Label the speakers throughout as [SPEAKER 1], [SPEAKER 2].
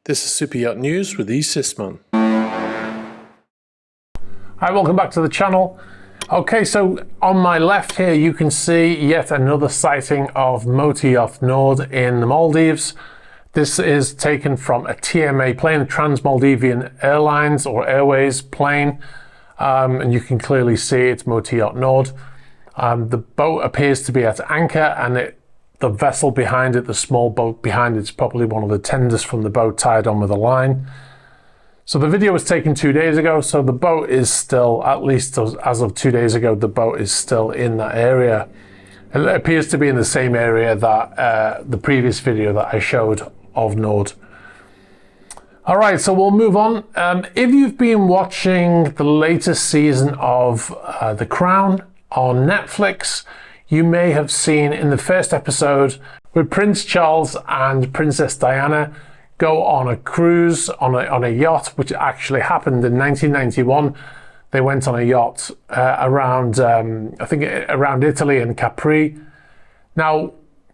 [SPEAKER 1] This is Super Yacht News with Sisman.
[SPEAKER 2] Hi, welcome back to the channel. Okay, so on my left here you can see yet another sighting of Motor Yacht Nord in the Maldives. This is taken from a TMA plane, a Trans-Maldivian Airlines or Airways plane, and you can clearly see it's Motor Yacht Nord. The boat appears to be at anchor, and the vessel behind it, the small boat behind it, is probably one of the tenders from the boat tied on with a line. So the video was taken 2 days ago, so the boat is still, at least as of 2 days ago, the boat is still in that area. It appears to be in the same area that the previous video that I showed of Nord. All right, so we'll move on. If you've been watching the latest season of The Crown on Netflix, you may have seen in the first episode where Prince Charles and Princess Diana go on a cruise on a yacht, which actually happened in 1991. They went on a yacht around, I think around Italy and Capri. Now,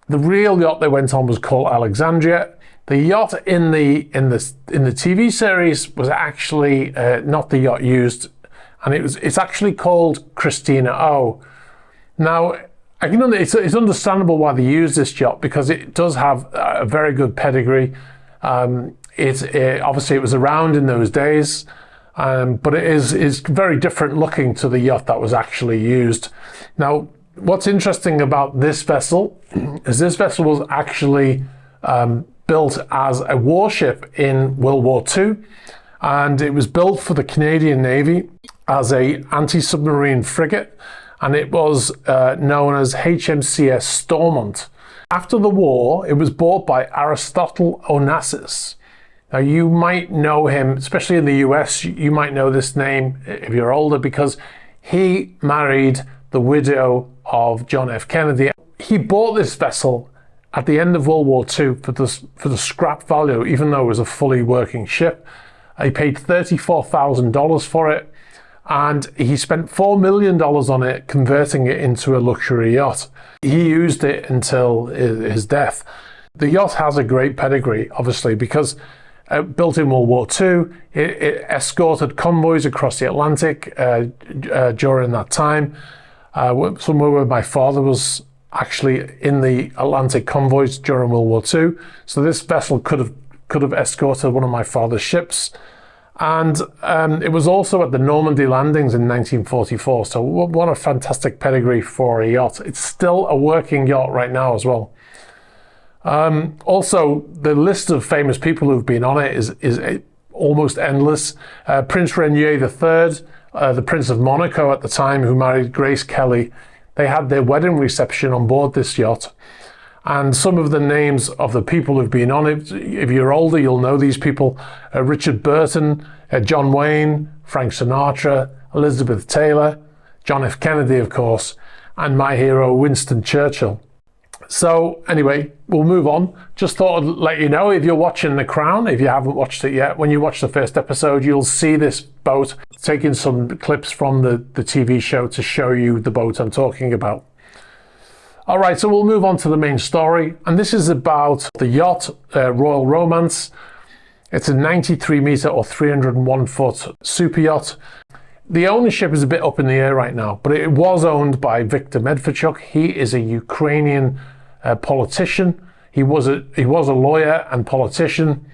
[SPEAKER 2] the real yacht they went on was called Alexandria. The yacht in the TV series was actually not the yacht used, and it's actually called Christina O. Now, it's understandable why they use this yacht, because it does have a very good pedigree. Obviously it was around in those days, but it is very different looking to the yacht that was actually used. Now, what's interesting about this vessel is this vessel was actually built as a warship in World War II, and it was built for the Canadian Navy as a anti-submarine frigate, and it was known as HMCS Stormont. After the war, it was bought by Aristotle Onassis. Now, you might know him, especially in the US, you might know this name if you're older, because he married the widow of John F. Kennedy. He bought this vessel at the end of World War II for the scrap value, even though it was a fully working ship. He paid $34,000 for it, and he spent $4 million on it, converting it into a luxury yacht. He used it until his death. The yacht has a great pedigree, obviously, because built in World War II, it escorted convoys across the Atlantic during that time. Somewhere where my father was actually in the Atlantic convoys during World War II. So this vessel could have escorted one of my father's ships. And it was also at the Normandy landings in 1944. So what a fantastic pedigree for a yacht. It's still a working yacht right now as well. Also, the list of famous people who've been on it is almost endless. Prince Rainier III, the Prince of Monaco at the time, who married Grace Kelly, they had their wedding reception on board this yacht. And some of the names of the people who've been on it, if you're older, you'll know these people. Richard Burton, John Wayne, Frank Sinatra, Elizabeth Taylor, John F. Kennedy, of course, and my hero, Winston Churchill. So anyway, we'll move on. Just thought I'd let you know, if you're watching The Crown, if you haven't watched it yet, when you watch the first episode, you'll see this boat, taking some clips from the TV show to show you the boat I'm talking about. All right, so we'll move on to the main story, and this is about the yacht Royal Romance. It's a 93-meter or 301-foot super yacht. The ownership is a bit up in the air right now, but it was owned by Viktor Medvedchuk. He is a Ukrainian politician. He was a lawyer and politician.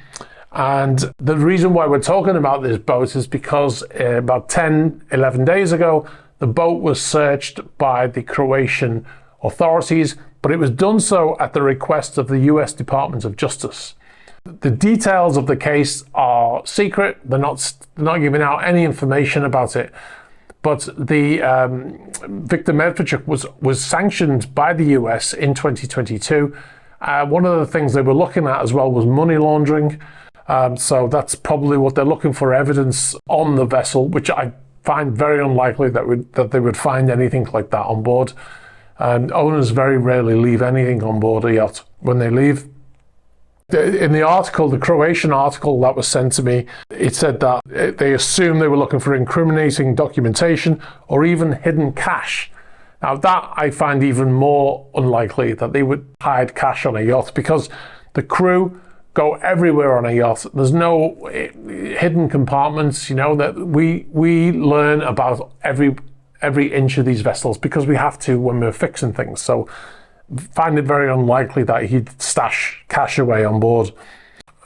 [SPEAKER 2] And the reason why we're talking about this boat is because about 11 days ago, the boat was searched by the Croatian authorities, but it was done so at the request of the US Department of Justice. The details of the case are secret. They're not giving out any information about it. But the Viktor Medvedchuk was sanctioned by the US in 2022. One of the things they were looking at as well was money laundering. So that's probably what they're looking for, evidence on the vessel, which I find very unlikely that they would find anything like that on board. Owners very rarely leave anything on board a yacht when they leave. In the article, the Croatian article that was sent to me, it said that they assumed they were looking for incriminating documentation or even hidden cash. Now that I find even more unlikely, that they would hide cash on a yacht, because the crew go everywhere on a yacht. There's no hidden compartments, that we learn about every inch of these vessels because we have to when we're fixing things. So find it very unlikely that he'd stash cash away on board.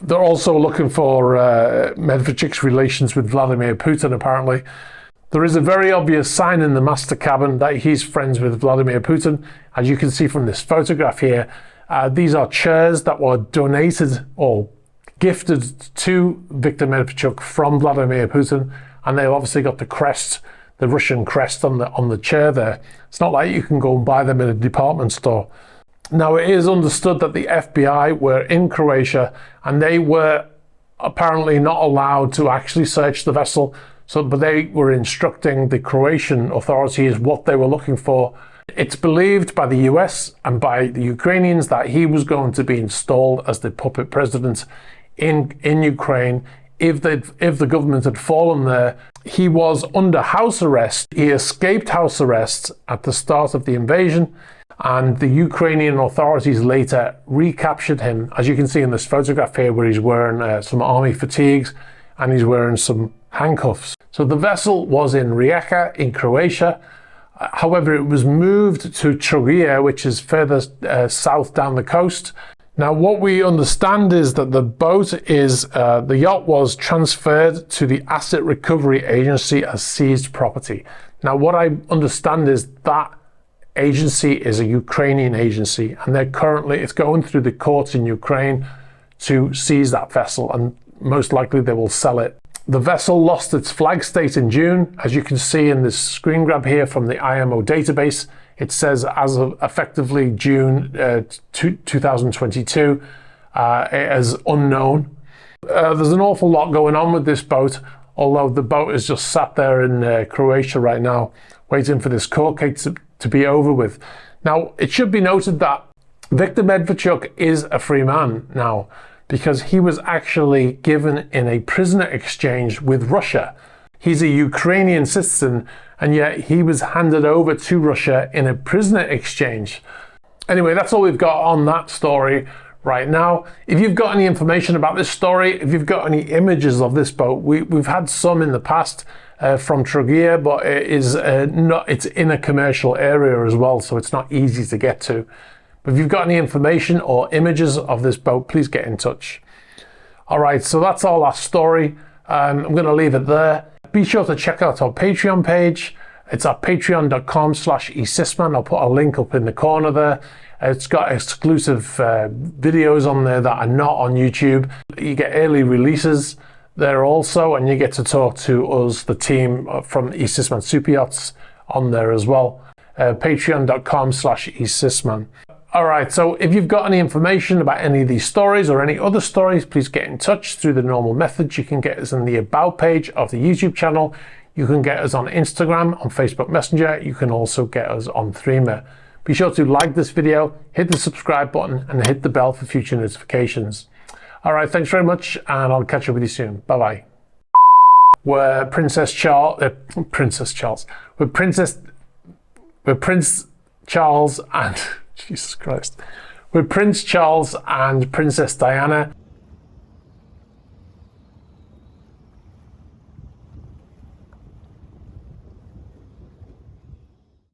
[SPEAKER 2] They're also looking for Medvedchuk's relations with Vladimir Putin, apparently. There is a very obvious sign in the master cabin that he's friends with Vladimir Putin. As you can see from this photograph here, these are chairs that were donated or gifted to Viktor Medvedchuk from Vladimir Putin, and they've obviously got the crest, the Russian crest on the chair there. It's not like you can go and buy them in a department store. Now, it is understood that the FBI were in Croatia and they were apparently not allowed to actually search the vessel, but they were instructing the Croatian authorities what they were looking for. It's believed by the US and by the Ukrainians that he was going to be installed as the puppet president in Ukraine if the government had fallen there. He was under house arrest. He escaped house arrest at the start of the invasion, and the Ukrainian authorities later recaptured him, as you can see in this photograph here, where he's wearing some army fatigues and he's wearing some handcuffs. So the vessel was in Rijeka in Croatia. However, it was moved to Trogir, which is further south down the coast. Now, what we understand is that the yacht was transferred to the Asset Recovery Agency as seized property. Now, what I understand is that agency is a Ukrainian agency, and it's going through the courts in Ukraine to seize that vessel, and most likely they will sell it. The vessel lost its flag state in June. As you can see in this screen grab here from the IMO database, it says as of effectively June 2022 as unknown. There's an awful lot going on with this boat, although the boat is just sat there in Croatia right now, waiting for this court case to be over with. Now, it should be noted that Viktor Medvedchuk is a free man now, because he was actually given in a prisoner exchange with Russia. He's a Ukrainian citizen, and yet he was handed over to Russia in a prisoner exchange. Anyway, that's all we've got on that story right now. If you've got any information about this story, if you've got any images of this boat, we've had some in the past from Trogir, but it's in a commercial area as well, so it's not easy to get to. But if you've got any information or images of this boat, please get in touch. All right, so that's all our story. I'm going to leave it there. Be sure to check out our Patreon page. It's at patreon.com/esysman. I'll put a link up in the corner there. It's got exclusive videos on there that are not on YouTube. You get early releases there also, and you get to talk to us, the team from Esysman SuperYachts, on there as well. Patreon.com/esysman. All right, so if you've got any information about any of these stories or any other stories, please get in touch through the normal methods. You can get us in the About page of the YouTube channel. You can get us on Instagram, on Facebook Messenger. You can also get us on Threema. Be sure to like this video, hit the subscribe button, and hit the bell for future notifications. All right, thanks very much, and I'll catch up with you soon. Bye-bye. We're Prince Charles and Jesus Christ. With Prince Charles and Princess Diana.